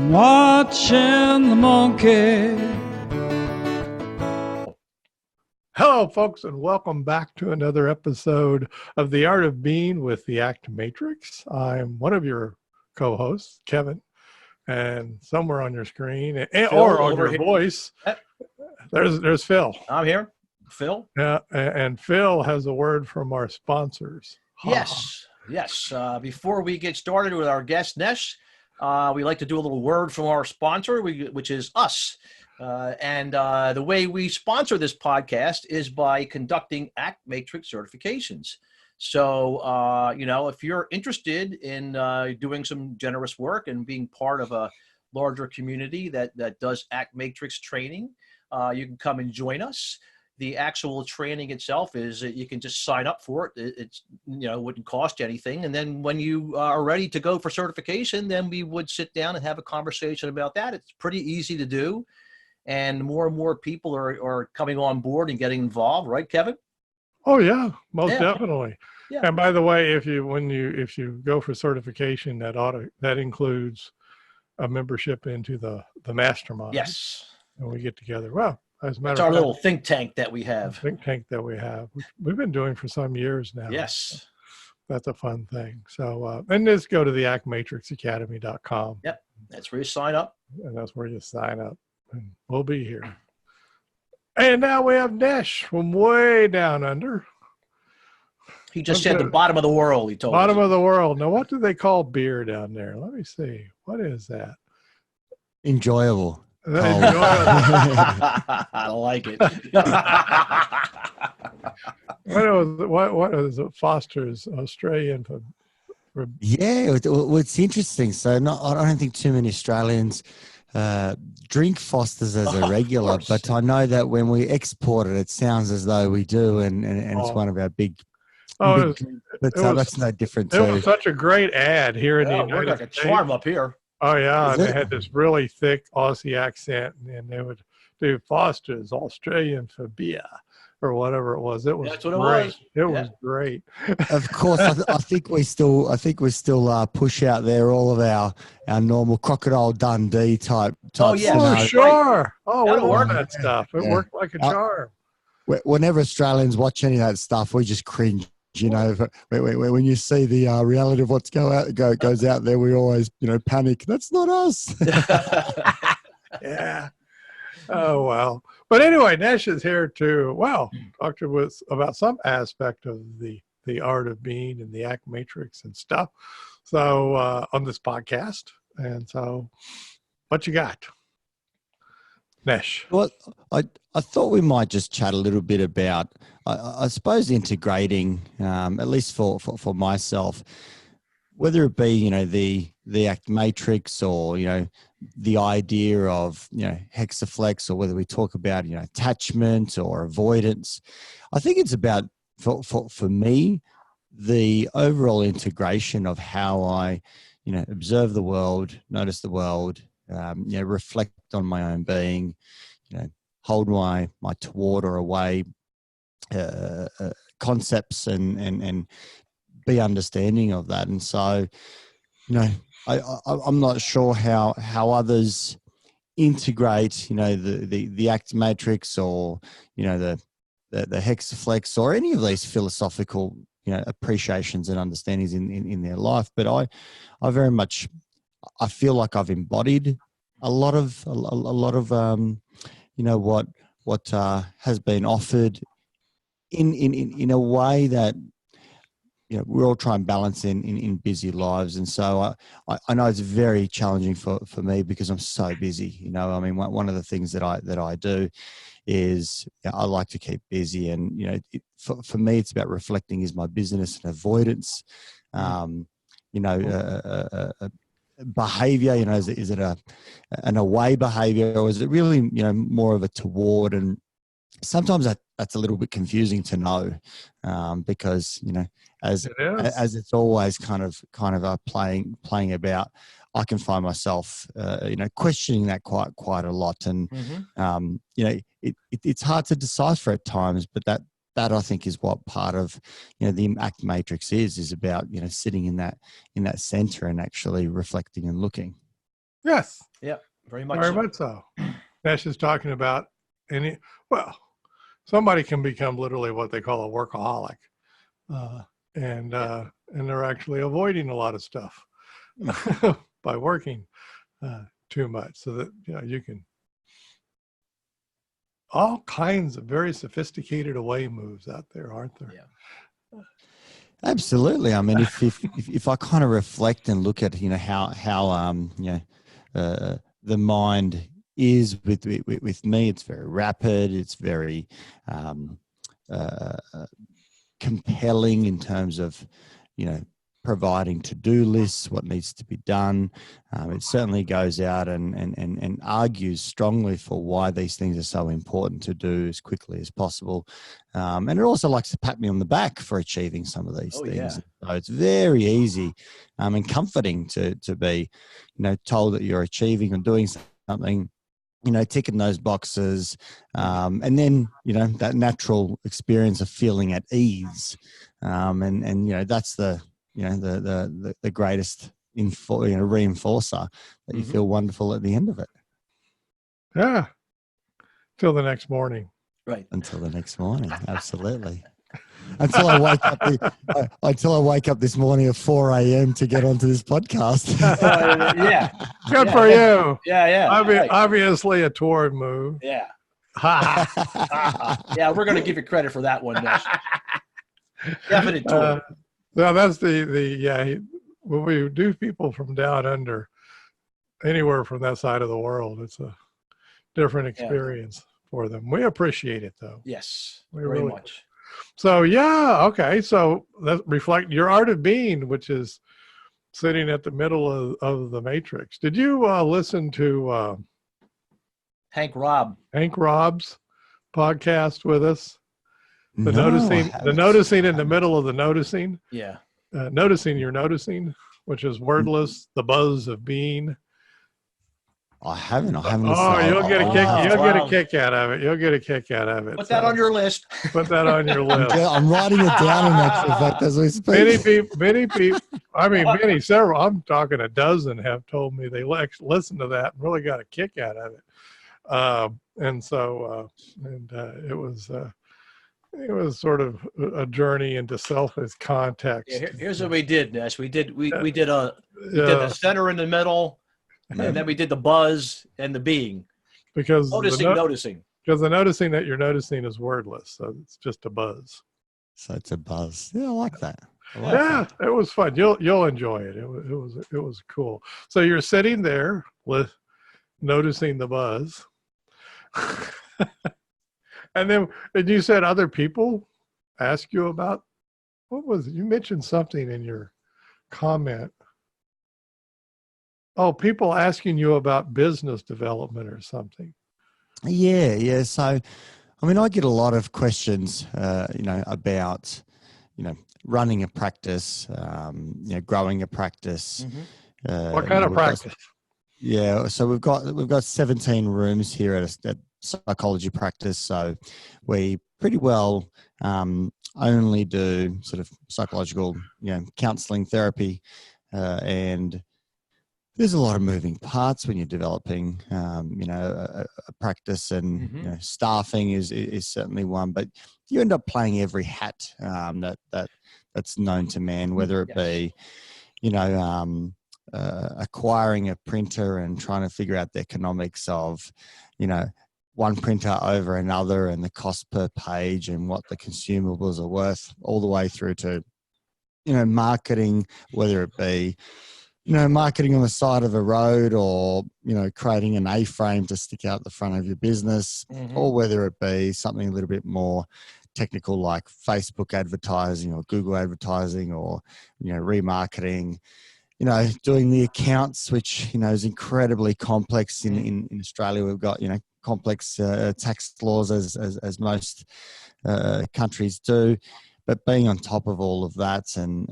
watching the monkey. Hello, folks, and welcome back to another episode of The Art of Being with the Act Matrix. I'm one of your co-hosts, Kevin, and somewhere on your screen or on your voice, there's Phil. I'm here, Phil. Yeah, and Phil has a word from our sponsors. Yes. Before we get started with our guest, Nesh, we like to do a little word from our sponsor, which is us. The way we sponsor this podcast is by conducting Act Matrix certifications. So, if you're interested in doing some generous work and being part of a larger community that does Act Matrix training, you can come and join us. The actual training itself is you can just sign up for it. It's, wouldn't cost you anything. And then when you are ready to go for certification, then we would sit down and have a conversation about that. It's pretty easy to do. And more people are coming on board and getting involved, right, Kevin? Oh yeah, most definitely. Yeah. And by the way, if you go for certification, that includes a membership into the mastermind. Yes. And we get together. Well, as a matter It's of our fact, little think tank that we have. Which we've been doing for some years now. Yes. That's a fun thing. So, and just go to the actmatrixacademy.com. Yep. That's where you sign up. And that's where you sign up. And we'll be here. And now we have Nesh from way down under. He just said the bottom of the world, he told us. Bottom of the world. Now, what do they call beer down there? Let me see. What is that? Enjoyable. I like it. What is it? Foster's Australian for Yeah, it's interesting. So I don't think too many Australians drink Foster's as a regular, but I know that when we export it, it sounds as though we do, and it's one of our big. That's no different. It was such a great ad here in the United States. Like a charm up here. Oh yeah, and they had this really thick Aussie accent, and they would do Foster's Australian for beer or whatever it was. It was great. It was great. Of course, I think we still push out there all of our normal Crocodile Dundee type. Oh yeah, scenarios. Sure. Oh, we love that stuff. It worked like a charm. Whenever Australians watch any of that stuff, we just cringe. When you see the reality of what's goes out there, we always, panic. That's not us. Yeah. Oh, well. But anyway, Nesh is here to, talk to us about some aspect of the art of being and the Act Matrix and stuff. So on this podcast. And so what you got? Nesh. Well, I thought we might just chat a little bit about, I suppose, integrating, at least for myself, whether it be, the Act Matrix or, the idea of, hexaflex, or whether we talk about, attachment or avoidance. I think it's about, for me, the overall integration of how I, observe the world, notice the world, reflect on my own being, hold my toward or away concepts and be understanding of that. And so, I'm not sure how others integrate, the Act Matrix or, the hexaflex or any of these philosophical, appreciations and understandings in their life. But I very much, I feel like I've embodied a lot of what has been offered in a way that we're all trying to balance in busy lives. And so I know it's very challenging for me because I'm so busy. One of the things that I do is I like to keep busy, and for me it's about reflecting is my business, and avoidance. Behavior, is it an away behavior, or is it really, more of a toward? And sometimes that's a little bit confusing to know, because, as it's always kind of playing about, I can find myself, questioning that quite a lot. And, it's hard to decipher at times, but that I think is what part of, the Act Matrix is about, sitting in that center and actually reflecting and looking. Yes, Yep, very much very so. much so. Nesh is talking about well, somebody can become literally what they call a workaholic, uh, and they're actually avoiding a lot of stuff by working too much, so that you can all kinds of very sophisticated away moves out there, aren't there? Yeah. Absolutely. I mean, if I kind of reflect and look at how the mind is with me, it's very rapid. It's very uh, compelling in terms of providing to-do lists, what needs to be done. It certainly goes out and argues strongly for why these things are so important to do as quickly as possible. And it also likes to pat me on the back for achieving some of these things. Yeah. So it's very easy and comforting to be, told that you're achieving or doing something, ticking those boxes, and then that natural experience of feeling at ease, and that's the the greatest reinforcer that you feel wonderful at the end of it. Yeah, till the next morning. Right. Until the next morning, absolutely. Until I wake up this morning at 4 a.m. to get onto this podcast. Yeah. Good for you. Yeah. Obviously a toward move. Yeah. Yeah, we're going to give you credit for that one, Nesh. Definite toward. No, that's when we do people from down under, anywhere from that side of the world, it's a different experience for them. We appreciate it, though. Yes, we very really much. So, okay. So that reflect your art of being, which is sitting at the middle of the matrix. Did you listen to Hank Rob's podcast with us? The No, noticing in the middle of the noticing. Yeah. Noticing you're noticing, which is wordless, the buzz of being. I haven't. Oh, you'll get a kick. You'll get a kick out of it. You'll get a kick out of it. Put that on your list. Put that on your list. I'm writing it down in actual fact as we speak. Many people. I mean, several. I'm talking a dozen have told me they listened to that and really got a kick out of it. It was sort of a journey into self as context. Yeah, here's what we did, Nesh. We did the center in the middle, and then we did the buzz and the being. Because noticing. Because the noticing that you're noticing is wordless, so it's just a buzz. So it's a buzz. Yeah, I like that. It was fun. You'll enjoy it. It was cool. So you're sitting there with noticing the buzz. And you said other people ask you about, what was it? You mentioned something in your comment. Oh, people asking you about business development or something. Yeah. So, I mean, I get a lot of questions, about, running a practice, growing a practice. What kind of practice? So we've got 17 rooms here at psychology practice. So we pretty well only do sort of psychological, counseling, therapy, and there's a lot of moving parts when you're developing, a practice, and staffing is certainly one. But you end up playing every hat that's known to man, whether it be, acquiring a printer and trying to figure out the economics of, one printer over another and the cost per page and what the consumables are worth, all the way through to, marketing, whether it be, marketing on the side of a road, or, creating an A-frame to stick out the front of your business, or whether it be something a little bit more technical like Facebook advertising or Google advertising, or, remarketing, doing the accounts, which, is incredibly complex in Australia. We've got, complex tax laws as most countries do, but being on top of all of that and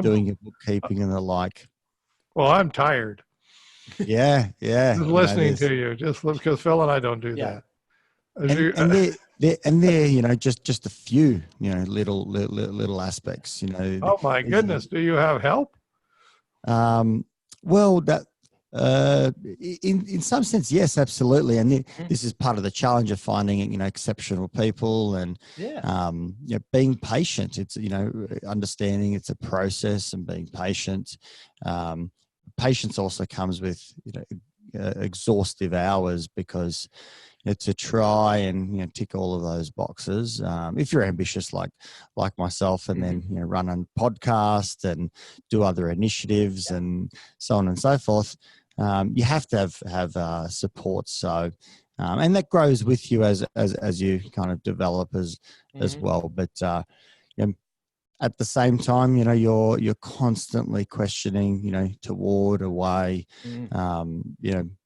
doing your bookkeeping and the like. Well, I'm tired. Yeah. Just listening to you, just because Phil and I don't do that. And they're just a few little aspects. Oh my goodness, do you have help? Well, In some sense, yes, absolutely. And this is part of the challenge of finding, exceptional people and, being patient. It's, understanding it's a process and being patient. Patience also comes with, exhaustive hours because to try and tick all of those boxes. If you're ambitious like myself, and then run a podcast and do other initiatives and so on and so forth, you have to have support. So, and that grows with you as you kind of develop as well. But at the same time, you're constantly questioning, toward, away,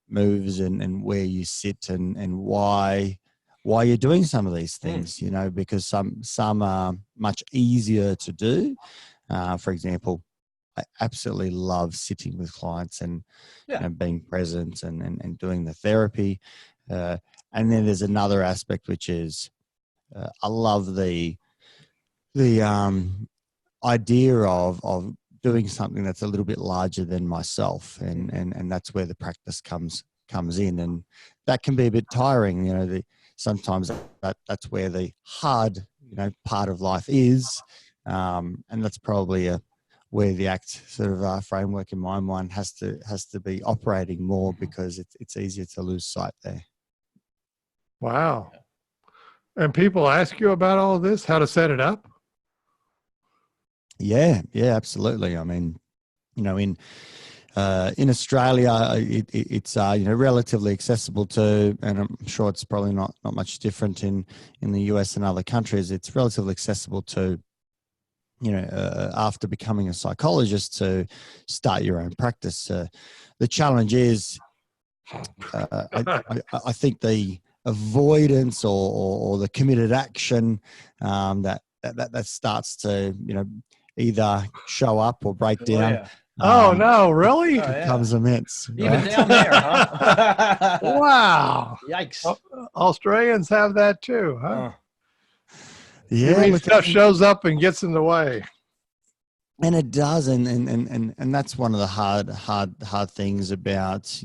moves and where you sit and why you're doing some of these things, because some are much easier to do. For example, I absolutely love sitting with clients and being present and doing the therapy. And then there's another aspect, which is I love the idea of doing something that's a little bit larger than myself, and that's where the practice comes in, and that can be a bit tiring. Sometimes that's where the hard part of life is, and that's probably where the ACT sort of framework in my mind has to be operating more, because it's easier to lose sight there. Wow. And people ask you about all of this, how to set it up? Yeah, absolutely. I mean, in Australia, it's relatively accessible to, and I'm sure it's probably not much different in the US and other countries. It's relatively accessible to, after becoming a psychologist, to start your own practice. The challenge is, I think the avoidance or the committed action that starts to either show up or break down. Oh, no, really? Becomes immense. Even down there, huh? Wow. Yikes. Australians have that too, huh? Yeah, I mean, stuff shows up and gets in the way. And it does, and that's one of the hard things about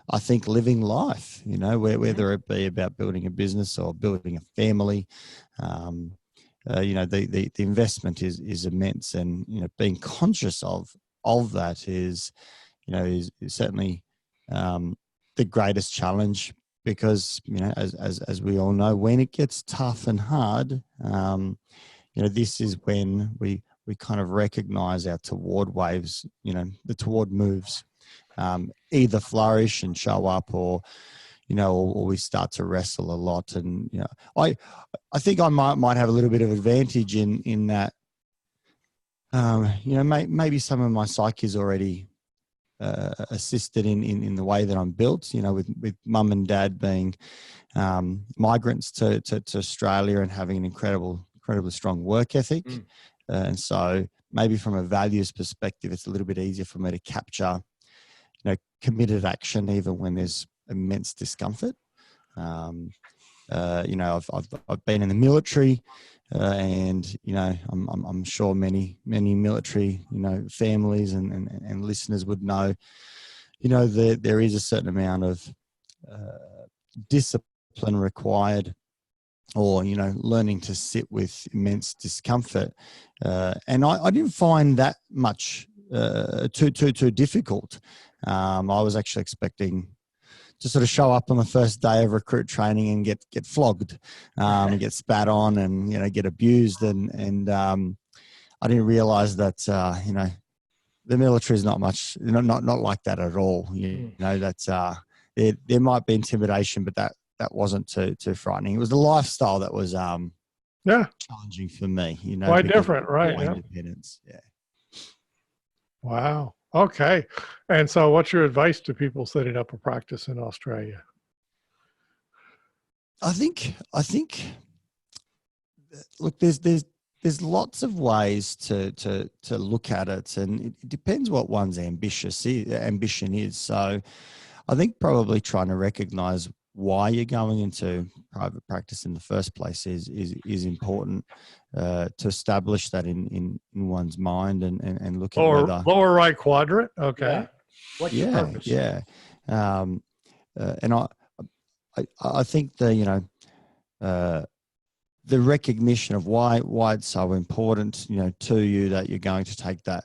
I think living life. Whether it be about building a business or building a family, the investment is immense, and being conscious of that is certainly the greatest challenge, because as we all know, when it gets tough and hard, this is when we kind of recognize our toward waves, the toward moves either flourish and show up, or or we start to wrestle a lot. And I think I might have a little bit of advantage in that. Maybe some of my psyche is already assisted in the way that I'm built. With mum and dad being migrants to Australia and having an incredibly strong work ethic, and so maybe from a values perspective, it's a little bit easier for me to capture, committed action even when there's immense discomfort. I've been in the military, and I'm sure many military families and listeners would know that there is a certain amount of discipline required, or learning to sit with immense discomfort, and I didn't find that much too difficult. I was actually expecting to sort of show up on the first day of recruit training and get flogged, and get spat on, and get abused, and I didn't realize that the military is not much, not like that at all. That there might be intimidation, but that wasn't too frightening. It was the lifestyle that was challenging for me. Quite different, right? Independence. Yeah. Wow. Okay. And so what's your advice to people setting up a practice in Australia? I think look, there's lots of ways to look at it, and it depends what one's ambition is. So I think probably trying to recognize why you're going into private practice in the first place is important, to establish that in one's mind, and look at lower right quadrant. Okay. What's your purpose? Yeah. And I think the recognition of why it's so important, to you that you're going to take that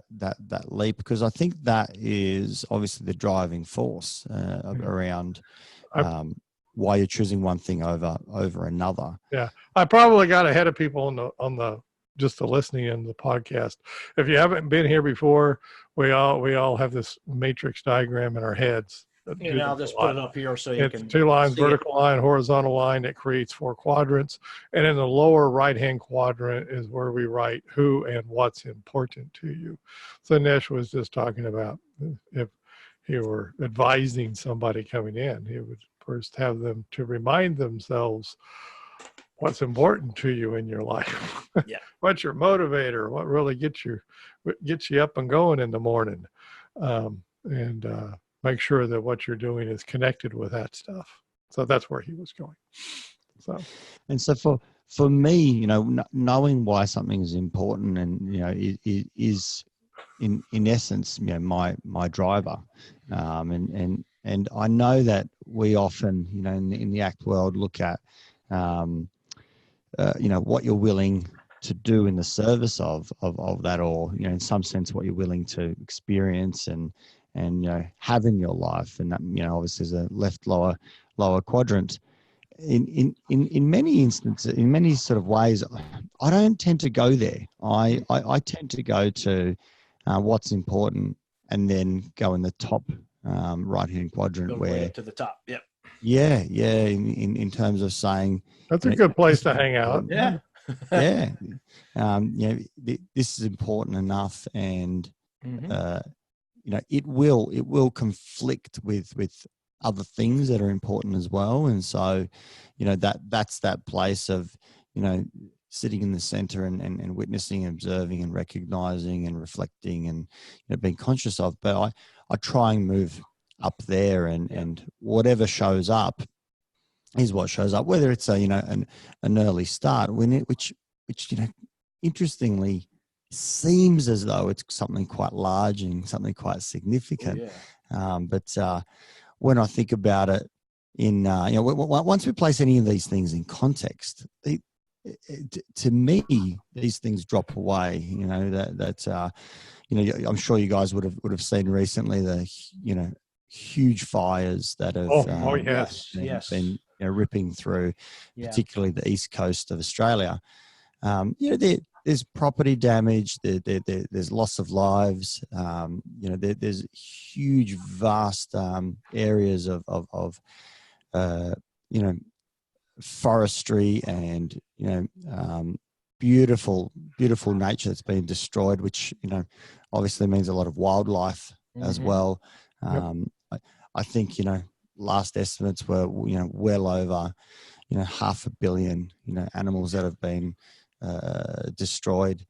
leap, because I think that is obviously the driving force around why you're choosing one thing over another. Yeah, I probably got ahead of people on the just the listening in the podcast. If you haven't been here before, we all have this matrix diagram in our heads. I'll just put it up here so you It's can 2 lines, see vertical line, horizontal line. It creates 4 quadrants. And in the lower right-hand quadrant is where we write who and what's important to you. So Nesh was just talking about if he were advising somebody coming in, he would first have them to remind themselves what's important to you in your life. Yeah. What's your motivator? What really gets you up and going in the morning? And make sure that what you're doing is connected with that stuff. So that's where he was going. So for me, knowing why something is important and is in essence, my driver. And I know that we often, in the ACT world, look at what you're willing to do in the service of that, or in some sense what you're willing to experience and have in your life. And that obviously is a left lower quadrant. In many instances, in many sort of ways, I don't tend to go there. I tend to go to what's important, and then go in the top right hand quadrant, go where way up to the top. Yep. Yeah. In terms of saying that's a good place to hang out. Yeah. Yeah. This is important enough, and it will conflict with other things that are important as well. And so, that's that place of, sitting in the center and witnessing, observing and recognizing and reflecting and being conscious of. But I try and move up there, and whatever shows up is what shows up, whether it's an early start which interestingly seems as though it's something quite large and something quite significant. But when I think about it once we place any of these things in context, to me, these things drop away. I'm sure you guys would have seen recently the huge fires that have been ripping through, particularly the east coast of Australia. There's property damage. There's loss of lives. There's huge, vast areas of forestry and beautiful nature that's been destroyed, which obviously means a lot of wildlife as well. I think last estimates were well over 500 million animals that have been destroyed.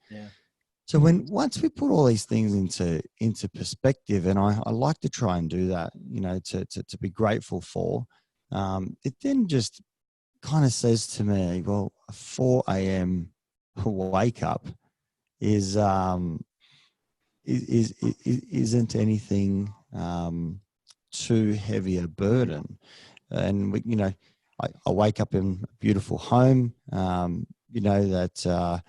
So once we put all these things into perspective, and I like to try and do that, to be grateful for, it then just kind of says to me, well, a 4 a.m. wake up isn't anything too heavy a burden. And I wake up in a beautiful home, that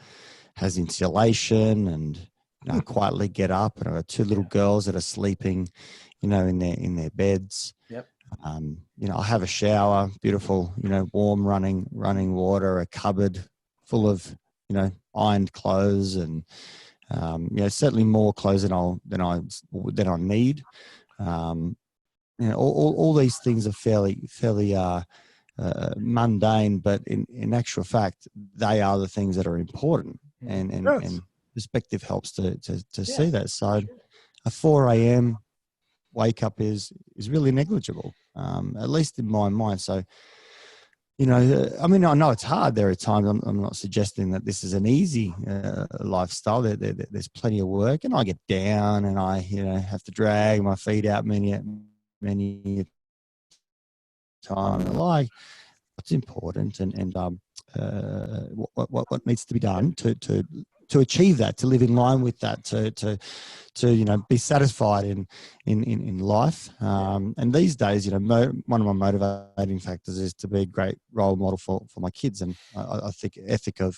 has insulation, and I quietly get up, and I've got 2 little girls that are sleeping, in their beds. Yep. I have a shower, beautiful, warm running water, a cupboard full of, ironed clothes, and certainly more clothes than I need. All these things are fairly mundane, but in actual fact, they are the things that are important, and perspective helps to see that. So a 4 a.m. wake up is really negligible, at least in my mind. So, I know it's hard. There are times, I'm not suggesting that this is an easy lifestyle. There's plenty of work, and I get down, and I, have to drag my feet out many times. Like, what's important, and what needs to be done to to achieve that, to live in line with that, to be satisfied in life. And these days, one of my motivating factors is to be a great role model for my kids. And I think ethic of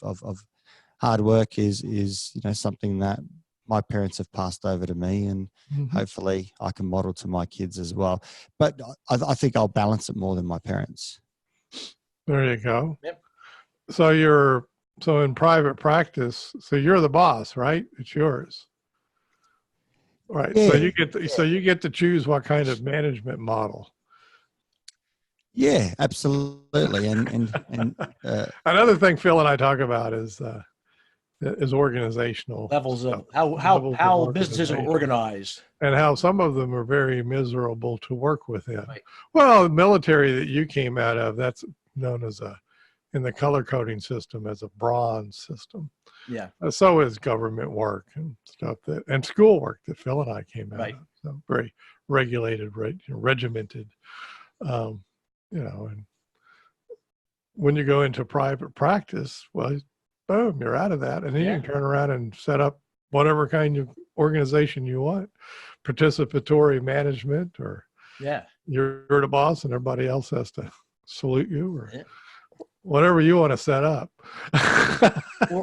hard work is something that my parents have passed over to me, and hopefully I can model to my kids as well. But I think I'll balance it more than my parents. There you go. Yep. So in private practice, so you're the boss, right? It's yours. Right. Yeah. So you get to choose what kind of management model. Yeah, absolutely. And another thing Phil and I talk about is organizational levels of levels how of businesses are organization. organized, And how some of them are very miserable to work within. Right. Well, the military that you came out of, that's known as in the color coding system as a bronze system. Yeah. So is government work and stuff and school work that Phil and I came out Right. of. So very regulated, regimented, and when you go into private practice, well, boom, you're out of that. And then you can turn around and set up whatever kind of organization you want, participatory management, or you're the boss and everybody else has to salute you, or whatever you want to set up.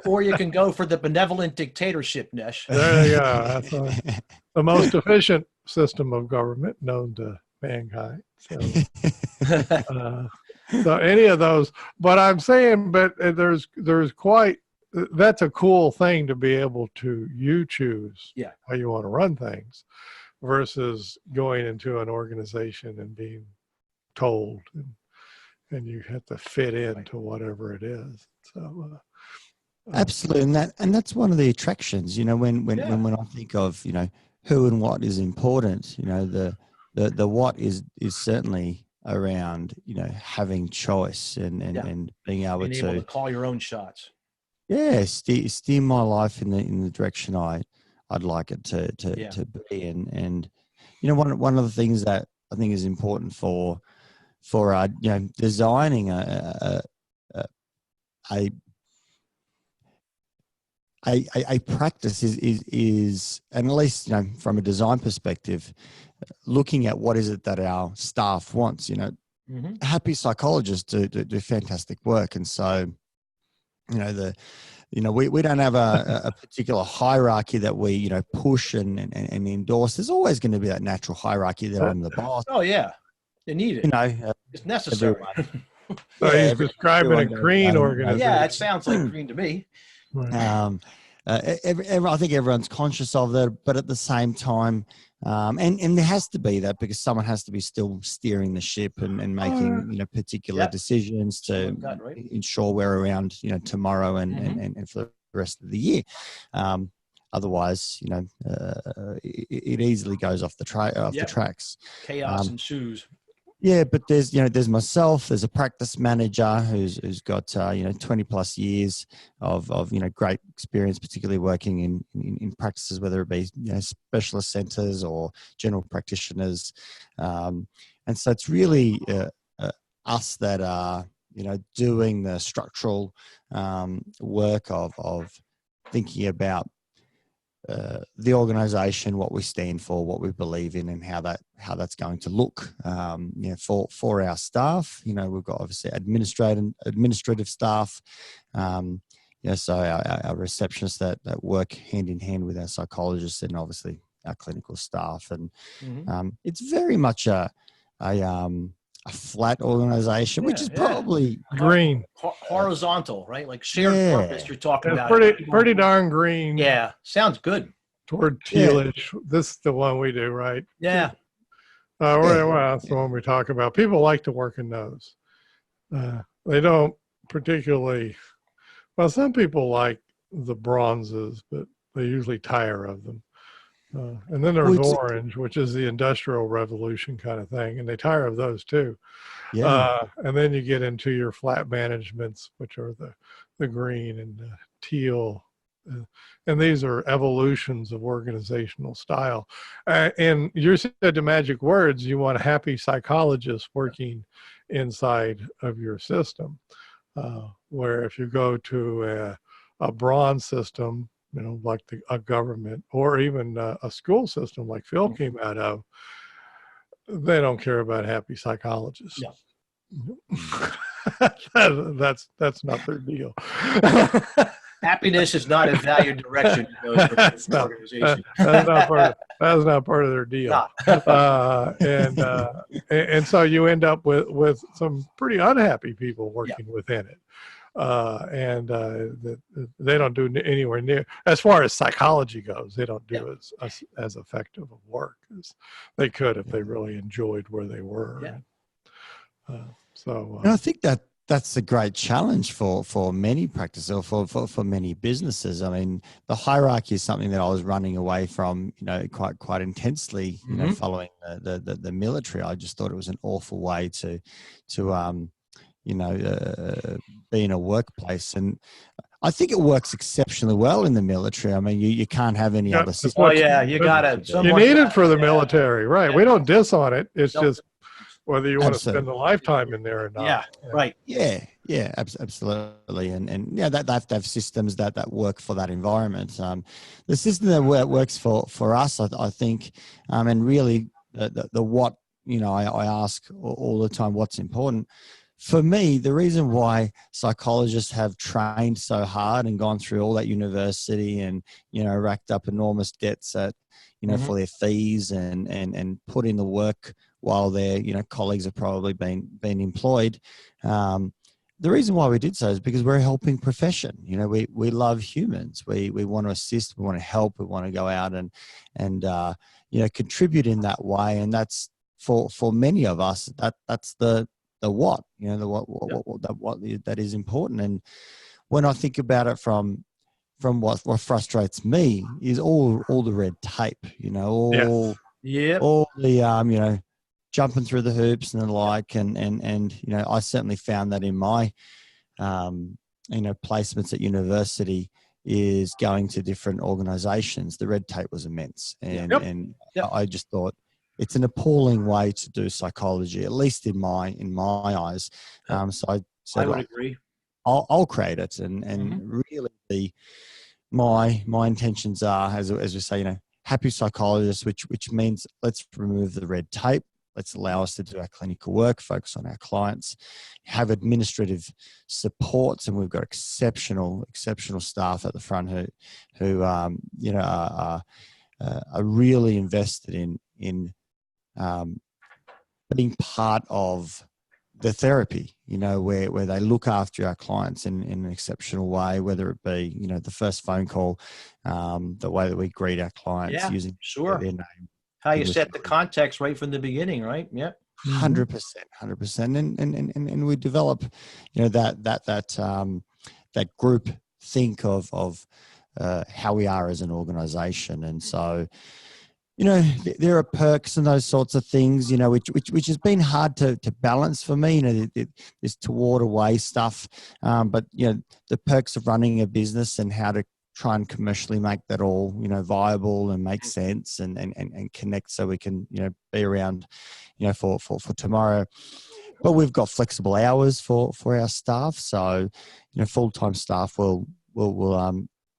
or you can go for the benevolent dictatorship, Nesh. There you go. That's the most efficient system of government known to mankind. So any of those, but I'm saying, there's quite, that's a cool thing to be able to choose how you want to run things versus going into an organization and being told and you have to fit into whatever it is. So absolutely, and that's one of the attractions. When I think of who and what is important, the what is certainly around having choice and being able to call your own shots. Steer my life in the direction I'd like it to be. And one of the things that I think is important for designing a practice is, and at least from a design perspective, looking at what is it that our staff wants. Happy psychologists do fantastic work, and so we don't have a particular hierarchy that we push and endorse. There's always going to be that natural hierarchy there on the boss. Oh yeah, you need it. It's necessary. So he's describing a green organization. Yeah, it sounds like green to me. Right. I think everyone's conscious of that, but at the same time, and there has to be that, because someone has to be still steering the ship and making particular decisions to ensure we're around tomorrow and for the rest of the year. Otherwise, it easily goes off the tracks. Chaos ensues. Yeah, but there's myself. There's a practice manager who's got 20 plus years of great experience, particularly working in practices, whether it be specialist centers or general practitioners, and so it's really us that are doing the structural work of thinking about the organization, what we stand for, what we believe in, and how that's going to look for our staff. We've got obviously administrative staff, so our receptionists that work hand in hand with our psychologists, and obviously our clinical staff. And it's very much a flat organization, which is probably green, horizontal, right? Like shared purpose. You're talking about pretty darn green. Yeah, sounds good. Toward tealish. This is the one we do, right? Yeah. Well, that's the one we talk about. People like to work in those. They don't particularly. Well, some people like the bronzes, but they usually tire of them. And then there's orange, which is the Industrial Revolution kind of thing, and they tire of those too. And then you get into your flat managements, which are the green and the teal, and these are evolutions of organizational style. And you said the magic words: you want a happy psychologist working inside of your system. Where if you go to a bronze system, like a government or even a school system like Phil came out of, they don't care about happy psychologists. No. That's not their deal. Happiness is not a valued direction in those particular organizations. That's not part of their deal. And so you end up with some pretty unhappy people working within it. They don't do anywhere near, as far as psychology goes, they don't do as effective of work as they could if they really enjoyed where they were. And I think that's a great challenge for many practices or for many businesses. I mean, the hierarchy is something that I was running away from, quite intensely, following the military. I just thought it was an awful way to be in a workplace. And I think it works exceptionally well in the military. I mean, you can't have any other system. Oh yeah, you got to. You need it for the military, right? We don't diss on it. It's just whether you want to spend a lifetime in there or not. Yeah, right. Yeah, absolutely. And they have to have systems that work for that environment. The system that works for us, I think, and really the what, I ask all the time, what's important. For me, the reason why psychologists have trained so hard and gone through all that university and, racked up enormous debts for their fees and put in the work while their, colleagues have probably been employed. The reason why we did so is because we're a helping profession. We love humans. We want to assist. We want to help. We want to go out and contribute in that way. And that's for many of us, that's the what, what that is important. And when I think about it from what frustrates me is all the red tape, all the, jumping through the hoops and the like. And, I certainly found that in my, placements at university is going to different organizations. The red tape was immense. And I just thought, it's an appalling way to do psychology, at least in my eyes. So I said, I would agree. I'll create it, and really, my intentions are, as we say, happy psychologists, which means let's remove the red tape. Let's allow us to do our clinical work, focus on our clients, have administrative supports, and we've got exceptional staff at the front who are really invested in being part of the therapy, where they look after our clients in an exceptional way, whether it be, the first phone call, the way that we greet our clients using their name. How you set the context right from the beginning, right? Yeah. 100%. And we develop, that group think of how we are as an organization. And so, there are perks and those sorts of things, which has been hard to balance for me. This toward away stuff, but the perks of running a business and how to try and commercially make that all viable and make sense and connect so we can be around for tomorrow. But we've got flexible hours for our staff, so full-time staff will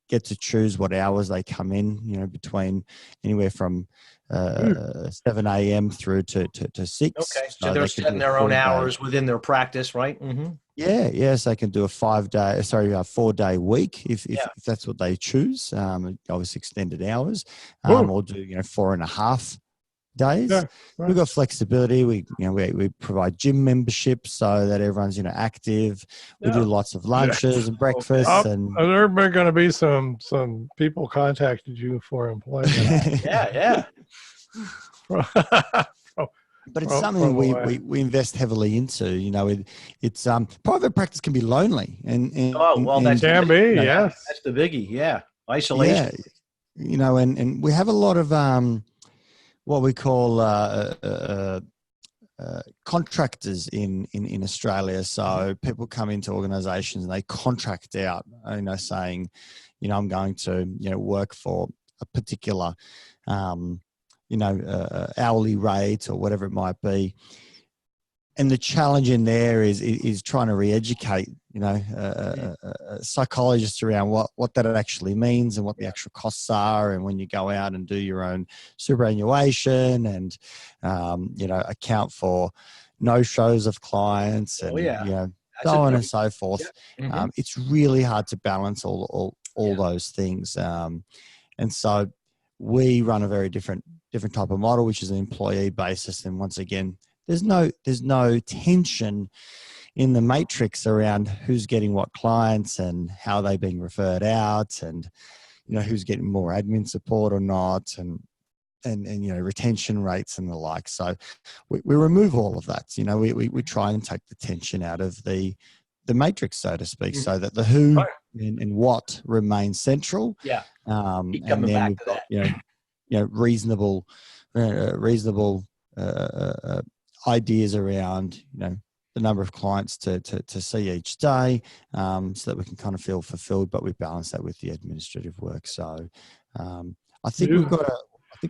get to choose what hours they come in, between anywhere from 7 a.m. through to 6. Okay, so they're setting their own hours within their practice, right? Mm-hmm. Yes, they can do a 4-day week if that's what they choose. Obviously extended hours, or do 4.5 days. Yeah, right. We've got flexibility. We provide gym memberships so that everyone's active. We do lots of lunches and breakfasts. And there are going to be some people contacted you for employment. yeah. But it's something we invest heavily into. It's private practice can be lonely, and that can be. Yes, that's the biggie. Yeah, isolation. Yeah, and we have a lot of what we call contractors in Australia. So people come into organisations and they contract out, saying, I'm going to work for a particular hourly rate or whatever it might be. and the challenge in there is trying to re-educate, psychologists around what that actually means and what the actual costs are. And when you go out and do your own superannuation and, account for no shows of clients and, so on and so forth. Yeah. Mm-hmm. It's really hard to balance all those things. And so we run a very different type of model, which is an employee basis. And once again, there's no tension in the matrix around who's getting what clients and how they're being referred out, and who's getting more admin support or not, and retention rates and the like. So we remove all of that. We try and take the tension out of the matrix, so to speak, so that the who and what remains central. Yeah. And then we've got reasonable ideas around the number of clients to see each day, so that we can kind of feel fulfilled, but we balance that with the administrative work. So I think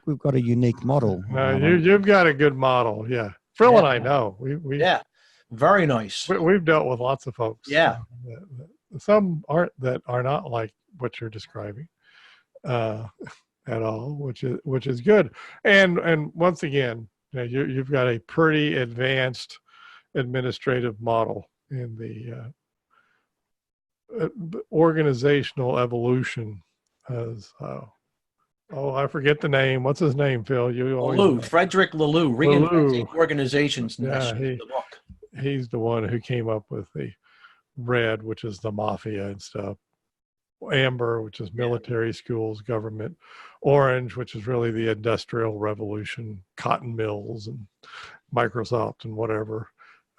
we've got a unique model. You've got a good model. Yeah. Phil and I know we very nice. We've dealt with lots of folks. Yeah. Some that are not like what you're describing at all, which is good. And once again, you've got a pretty advanced administrative model in the organizational evolution as I forget the name. What's his name, Phil? Frederick Laloux, Reinventing Organizations. He's the one who came up with the red, which is the mafia and stuff. Amber, which is military schools, government. Orange, which is really the industrial revolution, cotton mills and Microsoft and whatever.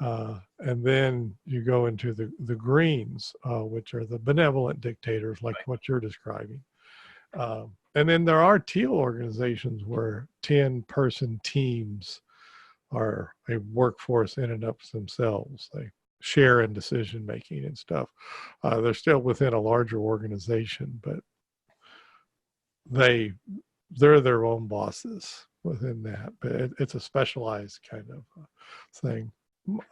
And then you go into the greens, which are the benevolent dictators like what you're describing. And then there are Teal organizations where 10-person teams are a workforce in and of themselves. They share in decision making and stuff. They're still within a larger organization, but they're their own bosses within that. But it's a specialized kind of thing.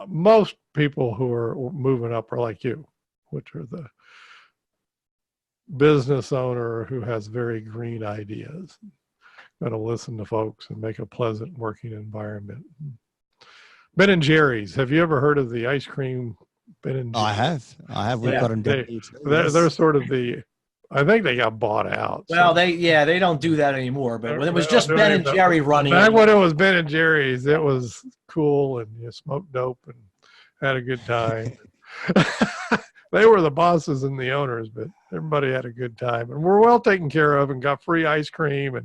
Most people who are moving up are like you, which are the business owner who has very green ideas. Going to listen to folks and make a pleasant working environment. Ben and Jerry's. Have you ever heard of the ice cream Ben and Jerry's? I have. We've got them. They're sort of I think they got bought out. Well, they don't do that anymore. But when it was just Ben and Jerry running. Back when it was Ben and Jerry's, it was cool, and you smoked dope and had a good time. They were the bosses and the owners, but everybody had a good time, and we're well taken care of, and got free ice cream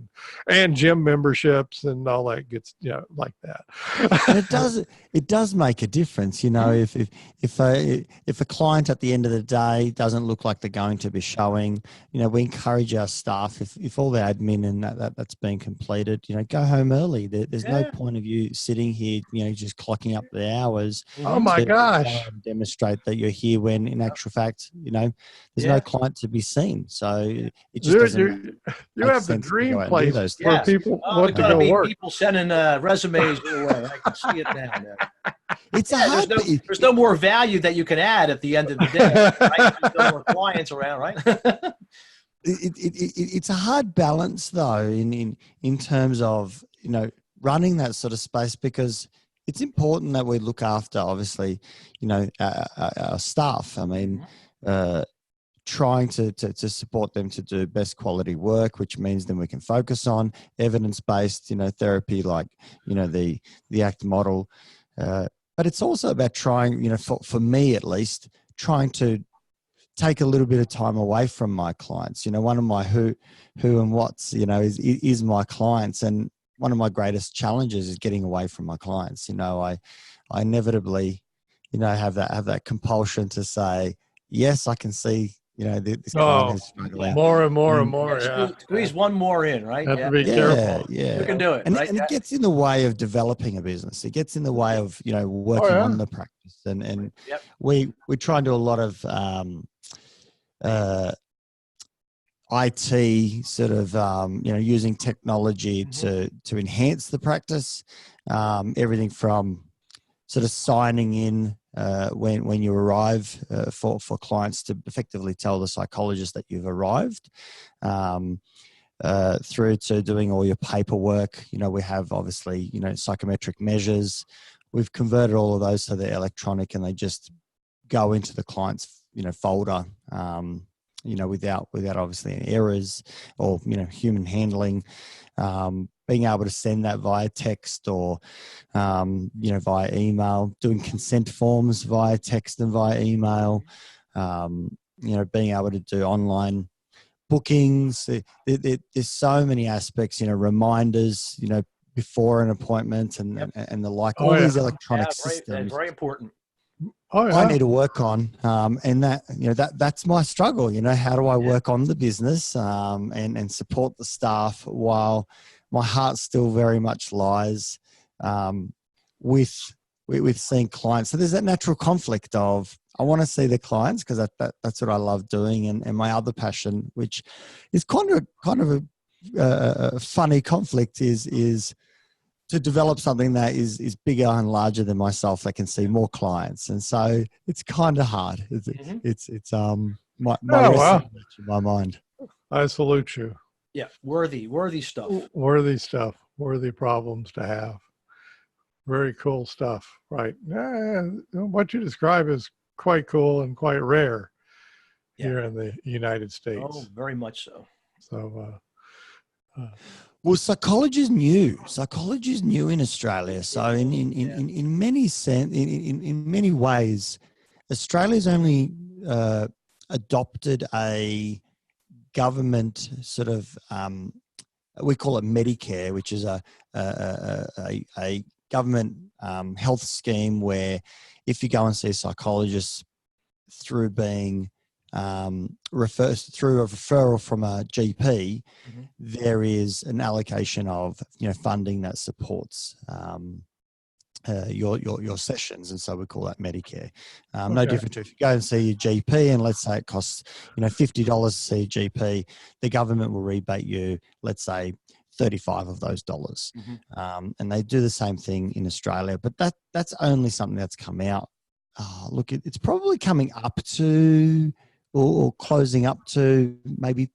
and gym memberships and all that gets like that. And it does make a difference, if a client at the end of the day doesn't look like they're going to be showing, we encourage our staff, if all the admin and that's been completed, go home early. There's no point of you sitting here, just clocking up the hours. Oh my gosh! Demonstrate that you're here when in actual fact, there's no client to be seen. So it just doesn't. You have the dream place where people want to go work. People sending resumes your way. I can see it now. Man. There's no more value that you can add at the end of the day. Right? There's no more clients around, right? It's a hard balance though in terms of running that sort of space, because it's important that we look after, obviously, our staff. I mean, trying to support them to do best quality work, which means then we can focus on evidence-based, therapy, like, the ACT model. But it's also about trying, for me at least, trying to take a little bit of time away from my clients. One of my who and what's, is my clients. And one of my greatest challenges is getting away from my clients. I inevitably, have that compulsion to say, yes, I can see, this client is struggling. More and more and more. Squeeze one more in, right? Have to be careful. Yeah. You can do it. And, right? And it gets in the way of developing a business. It gets in the way of, working on the practice. And we try and do a lot of IT sort of, using technology to enhance the practice. Everything from sort of signing in when you arrive for clients to effectively tell the psychologist that you've arrived, through to doing all your paperwork. We have obviously, psychometric measures. We've converted all of those so they're electronic and they just go into the client's, folder, without obviously any errors or, human handling. Being able to send that via text or, via email, doing consent forms via text and via email, being able to do online bookings. There's so many aspects, reminders, before an appointment and the like, all these electronic systems. Very important. Oh, yeah. I need to work on, and that's my struggle. How do I work on the business and support the staff while my heart still very much lies with seeing clients. So there's that natural conflict of I want to see the clients because that's what I love doing, and my other passion, which is kind of a funny conflict, is to develop something that is bigger and larger than myself that can see more clients. And so it's kind of hard. It's my wrestling match in my mind. I salute you. Yeah. Worthy stuff. Worthy stuff. Worthy problems to have. Very cool stuff. Right. What you describe is quite cool and quite rare here in the United States. Oh, very much so. So, well, psychology is new. Psychology is new in Australia. So in many ways, Australia's only adopted a government sort of we call it Medicare, which is a government health scheme where if you go and see a psychologist through being through a referral from a GP, there is an allocation of funding that supports your sessions, and so we call that Medicare. No different to if you go and see your GP, and let's say it costs $50 to see a GP, the government will rebate you, let's say, 35 of those dollars, and they do the same thing in Australia. But that's only something that's come out. Look, it's probably coming up to or closing up to maybe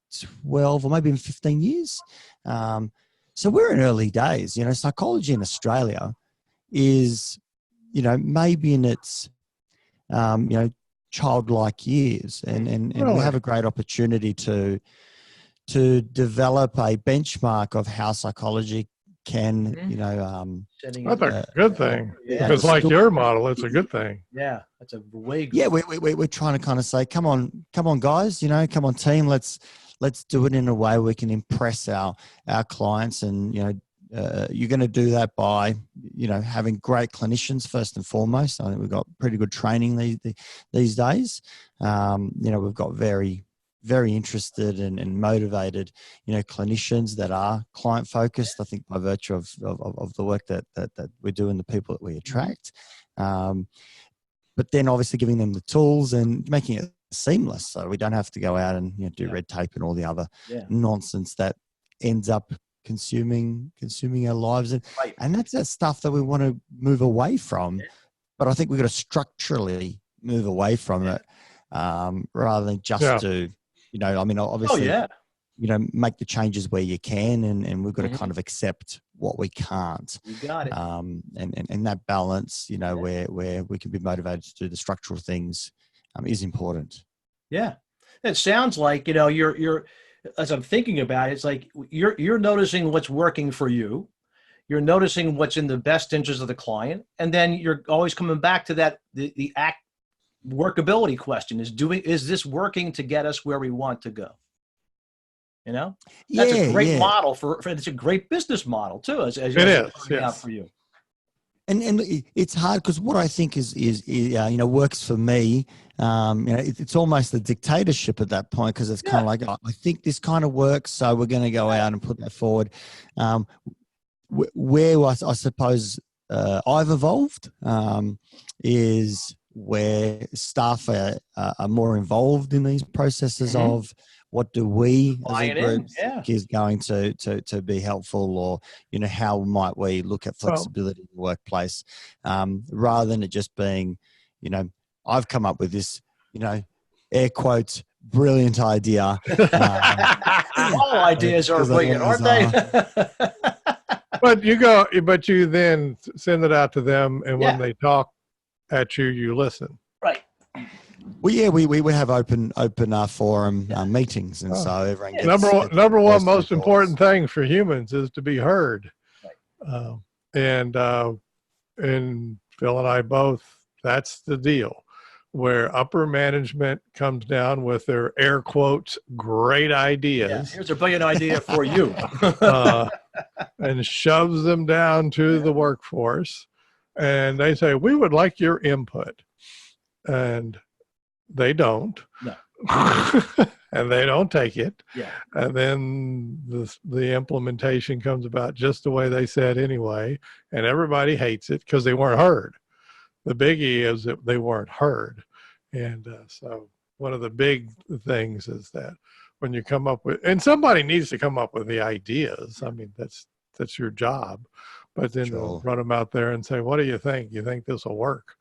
12 or maybe even 15 years. So we're in early days. Psychology in Australia is, maybe in its, childlike years, and Really? we have a great opportunity to develop a benchmark of how psychology can, that's a good thing. Because like your model, it's a good thing. Yeah, that's a way good. Yeah, we're trying to kind of say, come on, guys, come on, team, let's do it in a way we can impress our clients, and you're going to do that by having great clinicians first and foremost. I think we've got pretty good training these days. We've got very, very interested and motivated, clinicians that are client focused. I think by virtue of the work that we do and the people that we attract, but then obviously giving them the tools and making it seamless, so we don't have to go out and do red tape and all the other nonsense that ends up consuming our lives, and that's that stuff that we want to move away from. But I think we've got to structurally move away from it, rather than just do. Obviously, make the changes where you can, and we've got to kind of accept what we can't. You got it. And that balance, where we can be motivated to do the structural things, is important. Yeah, it sounds like you're. As I'm thinking about it, it's like you're noticing what's working for you. You're noticing what's in the best interest of the client, and then you're always coming back to that the workability question: is this working to get us where we want to go? That's a great model for it's a great business model too. As it is out for you. And it's hard because what I think is works for me. It's almost a dictatorship at that point, because it's kind of like, I think this kind of works, so we're going to go out and put that forward. Where I suppose I've evolved is where staff are more involved in these processes of what do we as Buy a it group in, yeah. think is going to be helpful, or how might we look at flexibility in the workplace, rather than it just being, I've come up with this, air quotes, brilliant idea. All ideas are brilliant, aren't they? But you then send it out to them, and when they talk at you, you listen. Right. Well, yeah, we have open forum meetings, and so everyone gets number one most important thing for humans is to be heard. Right. And Phil and I both, that's the deal, where upper management comes down with their air quotes great ideas. Yeah, here's a brilliant idea for you. And shoves them down to the workforce, and they say, we would like your input, and they don't. No. And they don't take it. Yeah. And then the implementation comes about just the way they said anyway, and everybody hates it because they weren't heard. The biggie is that they weren't heard. And so one of the big things is that when you come up with, and somebody needs to come up with the ideas. I mean, that's your job. But then they'll run them out there and say, what do you think? You think this will work?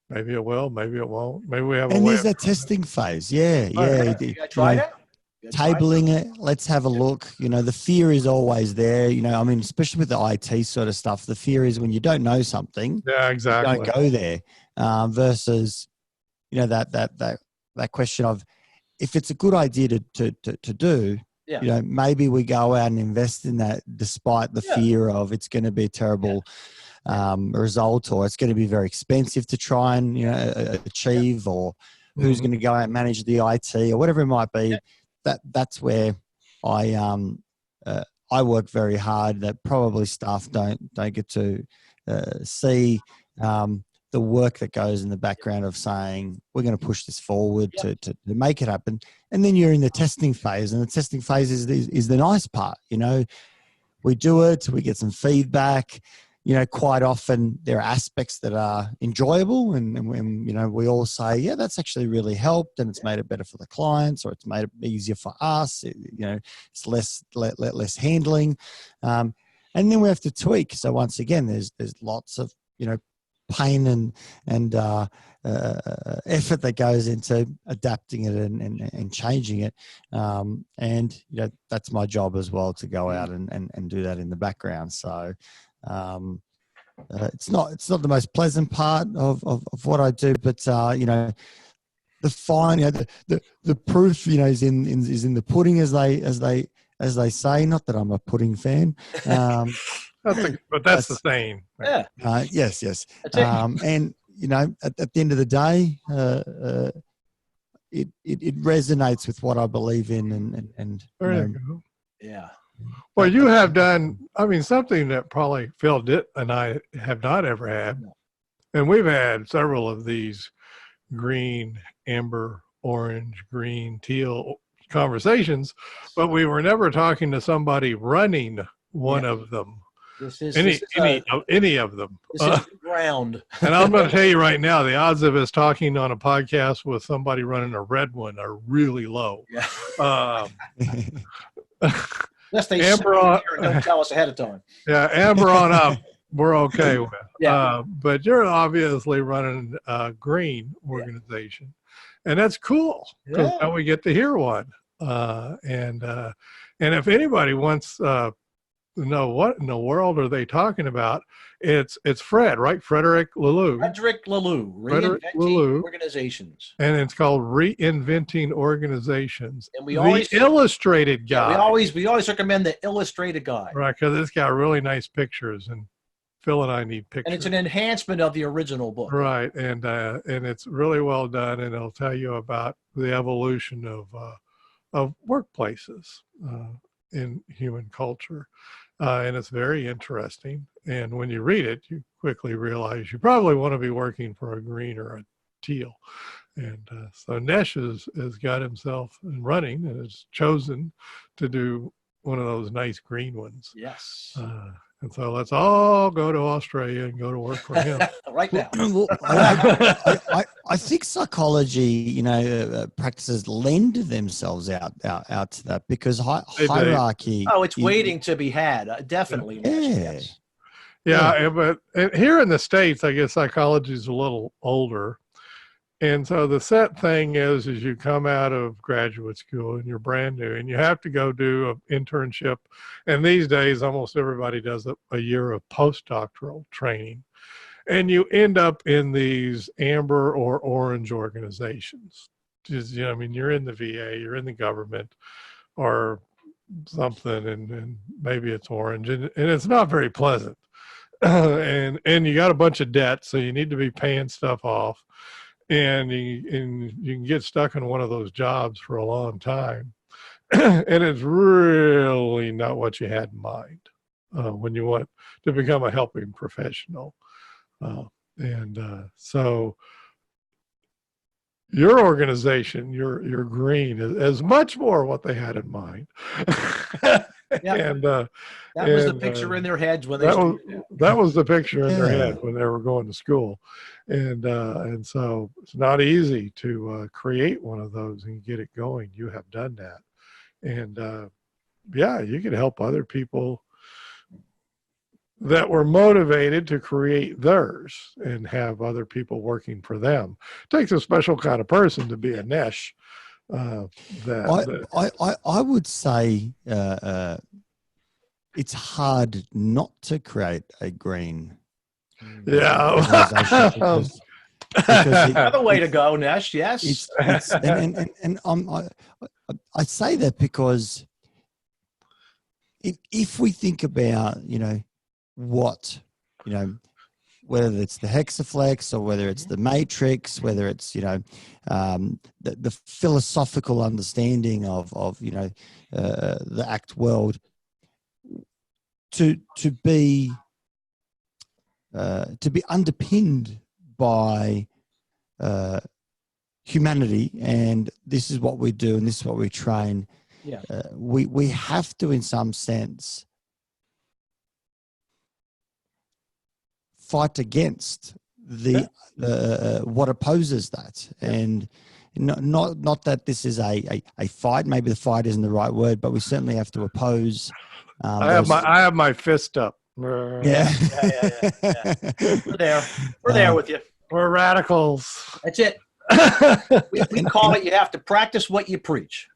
Maybe it will, maybe it won't. Maybe we have a way. And there's that testing phase. Yeah. You gotta try it. Tabling it, let's have a look. The fear is always there. I mean, especially with the IT sort of stuff, the fear is when you don't know something, yeah, exactly, don't go there. Versus, that question of, if it's a good idea to do, maybe we go out and invest in that, despite the fear of it's going to be a terrible result, or it's going to be very expensive to try and achieve, or who's going to go out and manage the IT, or whatever it might be. That's where I work very hard. That probably staff don't get to see the work that goes in the background of saying, we're going to push this forward to make it happen. And then you're in the testing phase, and the testing phase is the nice part. We do it, we get some feedback. Quite often there are aspects that are enjoyable, and we all say, yeah, that's actually really helped, and it's made it better for the clients, or it's made it easier for us. It's less handling, and then we have to tweak. So once again, there's lots of pain and effort that goes into adapting it and changing it, and that's my job as well, to go out and do that in the background. So. It's not the most pleasant part of what I do, but the fine, the proof, is in the pudding, as they say. Not that I'm a pudding fan, but that's the saying. Yeah. Yes. That's it. And at the end of the day, it resonates with what I believe in, and there you go. Yeah. Well, you have done, something that probably Phil and I have not ever had. And we've had several of these green, amber, orange, green, teal conversations, but we were never talking to somebody running one of them. Any of them. This is the ground. And I'm going to tell you right now, the odds of us talking on a podcast with somebody running a red one are really low. Yeah. Unless they Amber on, and don't tell us ahead of time. Yeah, amber on up, we're okay with. Yeah. But you're obviously running a green organization, and that's cool, because now we get to hear one. And if anybody wants to know what in the world are they talking about, it's Fred, right? Frederick Laloux. Reinventing Organizations. And it's called Reinventing Organizations. And we always illustrated guide. We always recommend the illustrated guide. Right, because it's got really nice pictures, and Phil and I need pictures. And it's an enhancement of the original book. Right, and it's really well done, and it'll tell you about the evolution of workplaces in human culture. And it's very interesting. And when you read it, you quickly realize you probably want to be working for a green or a teal. And so Nesh has got himself running and has chosen to do one of those nice green ones. Yes. And so let's all go to Australia and go to work for him. Right now. I think psychology, practices lend themselves out to that because They do. hierarchy. Oh, it's waiting to be had. Definitely. Nesh, Yeah. yes. Yeah, but here in the States, I guess psychology is a little older. And so the set thing is you come out of graduate school and you're brand new and you have to go do an internship. And these days, almost everybody does a year of postdoctoral training. And you end up in these amber or orange organizations. Just, I mean, you're in the VA, you're in the government or something, and maybe it's orange. And it's not very pleasant. and you got a bunch of debt, so you need to be paying stuff off, and you can get stuck in one of those jobs for a long time, and it's really not what you had in mind when you want to become a helping professional, so your organization, your green is much more what they had in mind. Yeah. And that was the picture in their heads when they that was the picture in their head when they were going to school, and so it's not easy to create one of those and get it going. You have done that, and you can help other people that were motivated to create theirs and have other people working for them. It takes a special kind of person to be a Nesh. I would say it's hard not to create a green. Yeah. Because another way to go, Nesh. Yes. I say that because if we think about, what, whether it's the hexaflex or whether it's the matrix, whether it's, the philosophical understanding of the ACT world, to be underpinned by humanity, and this is what we do and this is what we train. Yeah. We have to, in some sense, fight against the what opposes that, and not that this is a fight. Maybe the fight isn't the right word, but we certainly have to oppose. I have my fist up. Yeah. We're there with you. We're radicals. That's it. We call it. You have to practice what you preach.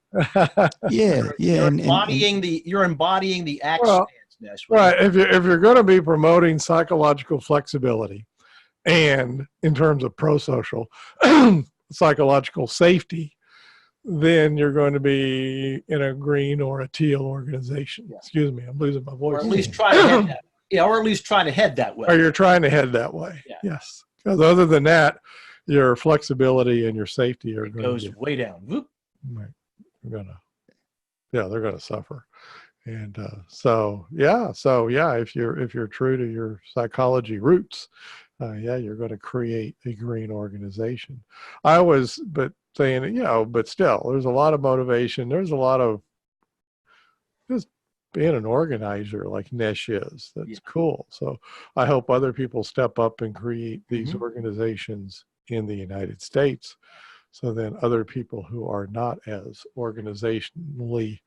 You're embodying the ACT stance. Right. If you're going to be promoting psychological flexibility, and in terms of pro-social psychological safety, then you're going to be in a green or a teal organization. Yeah. Excuse me, I'm losing my voice. Or at least try to head that. Yeah, or at least try to head that way. Or you're trying to head that way. Yeah. Yes. Because other than that, your flexibility and your safety goes way down. Whoop. Right. They're gonna suffer. And if you're true to your psychology roots, you're going to create a green organization. But still, there's a lot of motivation. There's a lot of just being an organizer like Nesh is. That's cool. So I hope other people step up and create these organizations in the United States. So then other people who are not as organizationally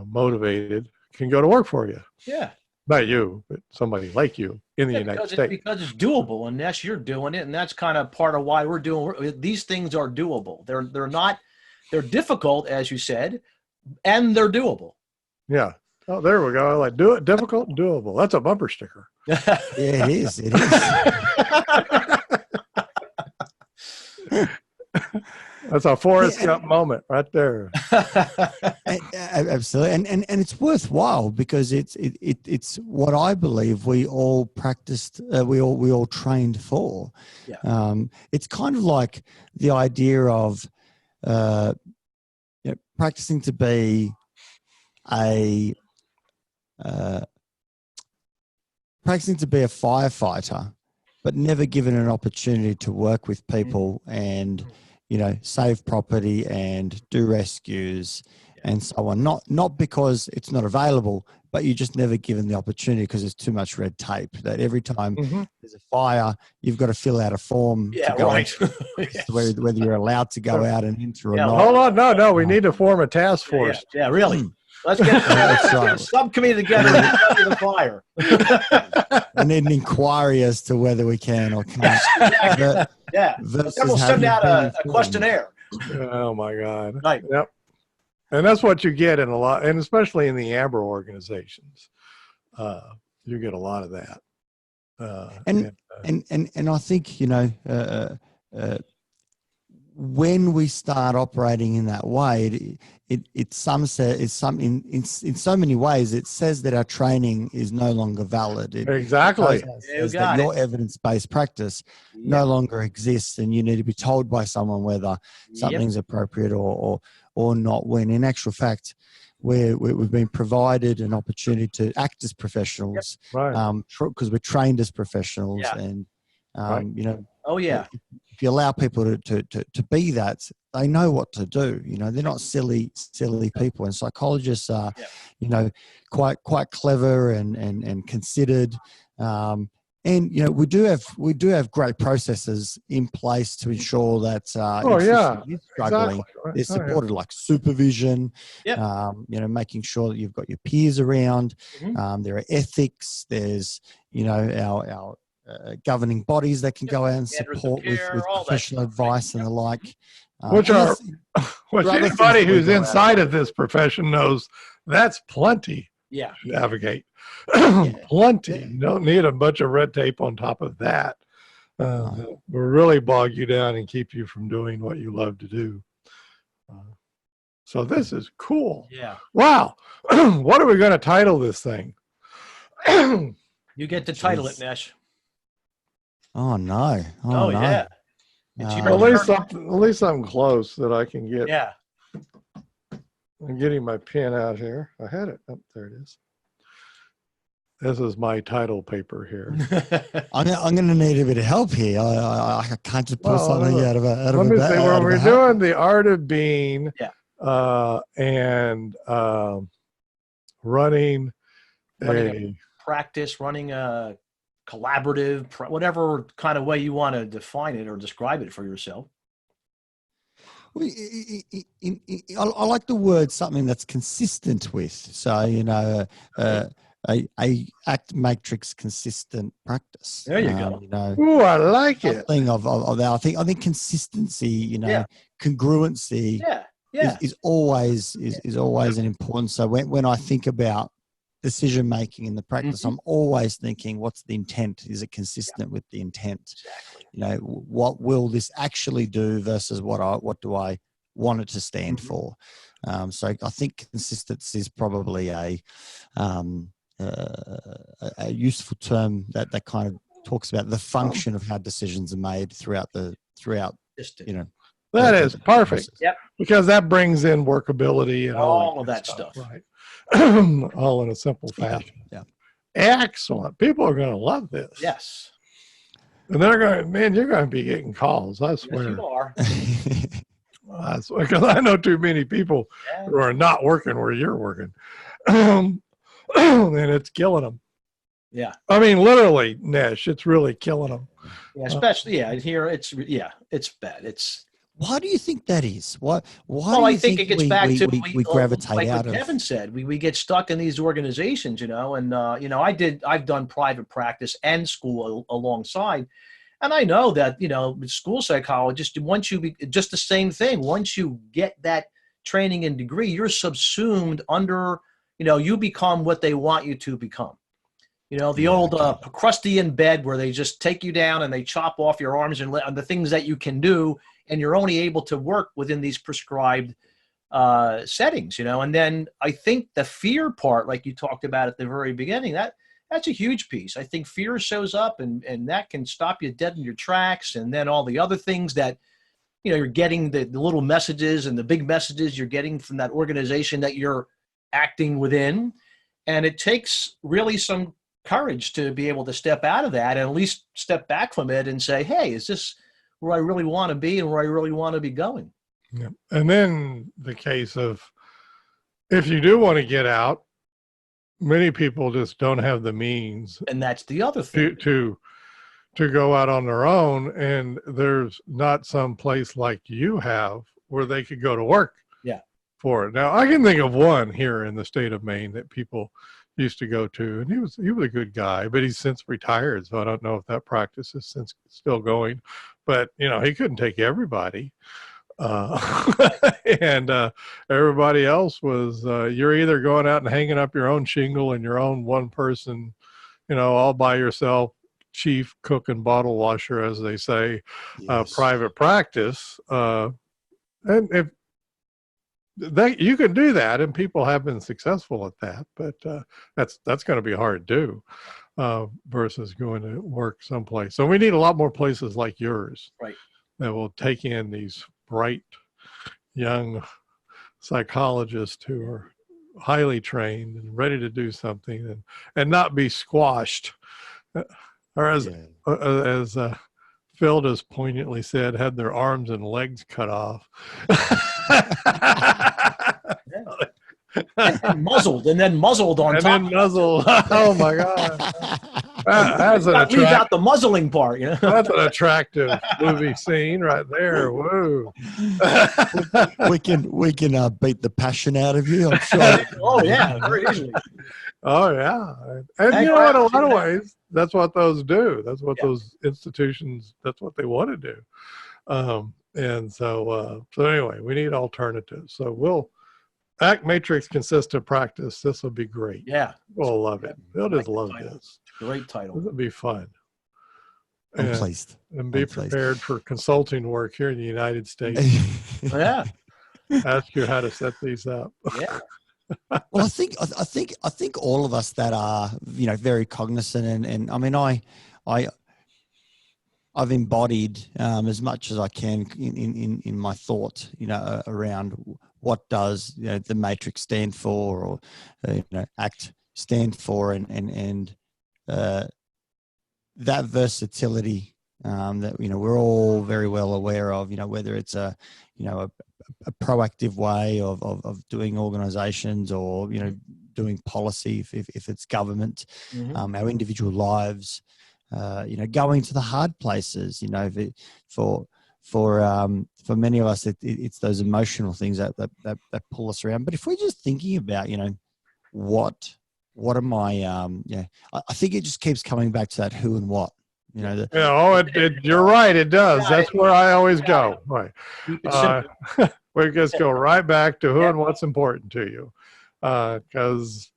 motivated can go to work for you. Yeah. Not you, but somebody like you in the United States. Because it's doable, and Nesh, you're doing it, and that's kind of part of why we're doing. These things are doable. They're difficult, as you said, and they're doable. Yeah. Oh, there we go. I like do it difficult and doable. That's a bumper sticker. Yeah, it is. It is. That's a Forrest Gump moment right there. Absolutely, and it's worthwhile because it's what I believe we all practiced, we all trained for. Yeah. It's kind of like the idea of practicing to be a firefighter, but never given an opportunity to work with people and save property and do rescues and so on. Not because it's not available, but you just never given the opportunity because there's too much red tape. That every time there's a fire, you've got to fill out a form to go right. yes. whether you're allowed to go out and enter or not. Hold on, no, we need to form a task force. Yeah, really. Let's get a subcommittee together to study the fire. We need an inquiry as to whether we can or can't. Then we'll send out a questionnaire. Oh my God. Right. Yep. And that's what you get in a lot, and especially in the AMBER organizations, you get a lot of that. And I think, you know, when we start operating in that way, in so many ways, it says that our training is no longer valid. Exactly. Says that your evidence-based practice no longer exists, and you need to be told by someone whether something's appropriate or not. When in actual fact, we've been provided an opportunity to act as professionals, because we're trained as professionals, and you know. Oh yeah. If you allow people to be that, they know what to do. You know, they're not silly people. And psychologists are, you know, quite clever and considered. And you know, we do have great processes in place to ensure that if you're struggling, they're supported, like supervision. You know, making sure that you've got your peers around. There are ethics. There's, you know, our governing bodies that can go out and support with professional advice and the like. Which anybody who's inside of this profession knows that's plenty to navigate. Plenty. You don't need a bunch of red tape on top of that. Will really bog you down and keep you from doing what you love to do. So this is cool. Yeah. Wow. What are we going to title this thing? You get to title it, Nesh. Oh no! Oh no. Yeah. At least something close that I can get. Yeah. I'm getting my pen out here. I had it. Oh, there it is. This is my title paper here. I'm going to need a bit of help here. I can't just pull something out of a. Let me see. When we're doing the art of being, and running a practice, running a collaborative, whatever kind of way you want to define it or describe it for yourself. I like the word something that's consistent with. So, you know, a act matrix consistent practice. There you go. You know, ooh, I like it. I think consistency, you know, congruency is always an important. So when I think about decision making in the practice, I'm always thinking, what's the intent? Is it consistent with the intent? Exactly. You know, what will this actually do versus what do I want it to stand for? So I think consistency is probably a useful term that kind of talks about the function of how decisions are made throughout you know. That is perfect. Yep. Because that brings in workability and all of that stuff. Right. All in a simple fashion. Yeah. Excellent. People are going to love this. Yes. And they're going, man, you're going to be getting calls. I swear. Yes, you are. I swear, because I know too many people who are not working where you're working. And it's killing them. Yeah. I mean, literally, Nesh, it's really killing them. Yeah, especially, here it's bad. Why do you think that is? Why well, I think it gets back to we gravitate like out what of. Kevin said. We get stuck in these organizations, you know, and you know, I've done private practice and school alongside, and I know that, you know, school psychologists, just the same thing. Once you get that training and degree, you're subsumed under, you know, you become what they want you to become. You know, the old Procrustean bed where they just take you down and they chop off your arms and the things that you can do, and you're only able to work within these prescribed settings, you know. And then I think the fear part, like you talked about at the very beginning, that's a huge piece. I think fear shows up and that can stop you dead in your tracks. And then all the other things that, you know, you're getting the little messages and the big messages you're getting from that organization that you're acting within. And it takes really some courage to be able to step out of that and at least step back from it and say, hey, is this where I really want to be and where I really want to be going? Yeah. And then the case of, if you do want to get out, many people just don't have the means And that's the other thing. to go out on their own, and there's not some place like you have where they could go to work for it. Now, I can think of one here in the state of Maine that people used to go to, and he was a good guy, but he's since retired, so I don't know if that practice is since still going. But he couldn't take everybody, and everybody else was you're either going out and hanging up your own shingle in your own one person, all by yourself, chief cook and bottle washer, as they say, Yes. private practice, and if you can do that, and people have been successful at that, but that's going to be hard to do versus going to work someplace. So we need a lot more places like yours, Right, that will take in these bright young psychologists who are highly trained and ready to do something, and not be squashed, or as Phil just poignantly said, had their arms and legs cut off. and then muzzled on And top. then muzzled. Oh my God. That's Leave out the muzzling part, That's an attractive movie scene right there. Whoa. we can beat the passion out of you, I'm sure. Oh yeah, very easily. Oh yeah. And in a lot of ways, that's what those do. That's what those institutions, that's what they want to do. And so anyway, we need alternatives. So ACT Matrix Consistent Practice. This will be great. Yeah. We'll love it. They'll just love this. Great title. This will be fun. I'm pleased. And be prepared for consulting work here in the United States. Yeah. Ask you how to set these up. Yeah. Well, I think all of us that are, very cognizant, and I mean, I've embodied as much as I can in my thought, around what does the matrix stand for, or ACT stand for, and that versatility that we're all very well aware of. Whether it's a proactive way of doing organizations, or doing policy if it's government, our individual lives, going to the hard places, for many of us, it's those emotional things that pull us around. But if we're just thinking about, what am I, I think it just keeps coming back to that who and what. You're right. It does. That's where I always go. Right. We just go right back to who and what's important to you, because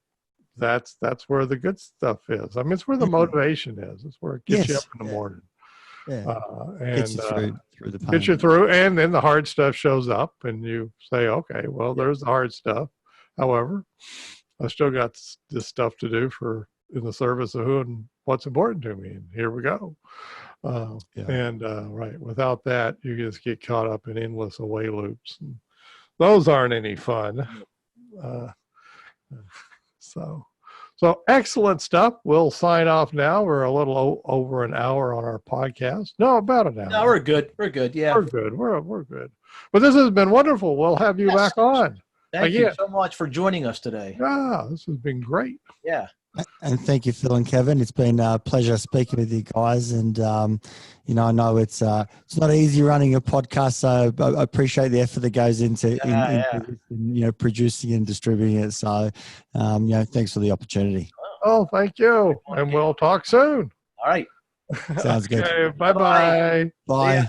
that's where the good stuff is. I mean, it's where the motivation is. It's where it gets you up in the morning. Yeah. And gets you through the pain. Gets you through, and then the hard stuff shows up, and you say, okay, well, there's the hard stuff. However, I still got this stuff to do in the service of who and what's important to me, and here we go. Right, without that, you just get caught up in endless away loops, and those aren't any fun. So excellent stuff. We'll sign off now. We're a little over an hour on our podcast. No, about an hour. No, we're good. We're good. Yeah, we're good. We're good. But this has been wonderful. We'll have you back on. Thank you so much for joining us today. Yeah, this has been great. Yeah. And thank you, Phil and Kevin. It's been a pleasure speaking with you guys. And, I know it's not easy running a podcast, so I appreciate the effort that goes into producing and distributing it. So, thanks for the opportunity. Oh, thank you. And we'll talk soon. All right. Sounds good. Okay, bye-bye. Bye.